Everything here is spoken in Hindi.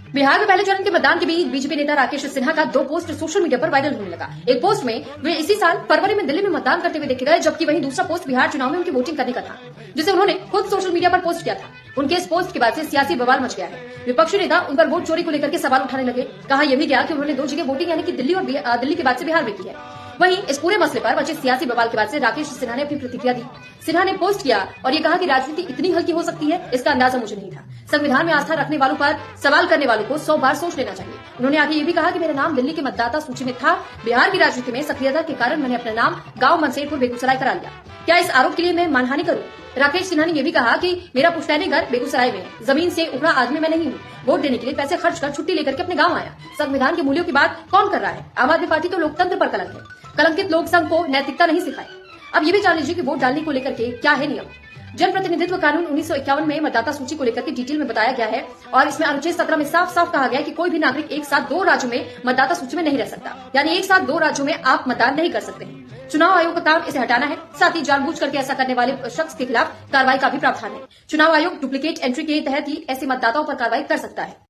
बिहार में पहले चरण के मतदान के बीच बीजेपी नेता राकेश सिन्हा का 2 पोस्ट सोशल मीडिया पर वायरल होने लगा। एक पोस्ट में वे इसी साल फरवरी में दिल्ली में मतदान करते हुए देखे गए, जबकि वहीं दूसरा पोस्ट बिहार चुनाव में उनकी वोटिंग करने का था, जिसे उन्होंने खुद सोशल मीडिया पर पोस्ट किया था। उनके इस पोस्ट के बाद से सियासी बवाल मच गया है। विपक्षी नेता उन पर वोट चोरी को लेकर के सवाल उठाने लगे। कहा यह भी गया कि उन्होंने 2 जगह वोटिंग यानी कि दिल्ली के बाद से बिहार में की है। वहीं इस पूरे मसले पर बचे सियासी बवाल के बाद से राकेश सिन्हा ने अपनी प्रतिक्रिया दी। सिन्हा ने पोस्ट किया और ये कहा कि राजनीति इतनी हल्की हो सकती है, इसका अंदाजा मुझे नहीं था। संविधान में आस्था रखने वालों पर सवाल करने वालों को 100 बार सोच लेना चाहिए। उन्होंने आगे ये भी कहा कि मेरा नाम दिल्ली के मतदाता सूची में था, बिहार की राजनीति में सक्रियता के कारण मैंने अपना नाम गांव मनसेरपुर बेगूसराय करा लिया। क्या इस आरोप के लिए मैं मानहानि करूं? राकेश सिन्हा ने यह भी कहा कि मेरा पुश्तैनी घर बेगूसराय में है, जमीन से उखड़ा आदमी मैं नहीं हूँ। वोट देने के लिए पैसे खर्च कर छुट्टी लेकर के अपने गाँव आया। संविधान के मूल्यों की बात कौन कर रहा है? आम आदमी पार्टी तो लोकतंत्र पर कलंक है। कलंकित लोक संघ को नैतिकता नहीं सिखाई। अब ये भी जान लीजिए कि वोट डालने को लेकर के क्या है नियम। जनप्रतिनिधित्व कानून 1951 में मतदाता सूची को लेकर के डिटेल में बताया गया है और इसमें अनुच्छेद 17 में साफ साफ कहा गया है कि कोई भी नागरिक एक साथ 2 राज्यों में मतदाता सूची में नहीं रह सकता, यानी एक साथ 2 राज्यों में आप मतदान नहीं कर सकते हैं। चुनाव आयोग का काम इसे हटाना है, साथ ही जानबूझ करके ऐसा करने वाले शख्स के खिलाफ कार्रवाई का भी प्रावधान है। चुनाव आयोग डुप्लीकेट एंट्री के तहत ही ऐसे मतदाताओं पर कार्रवाई कर सकता है।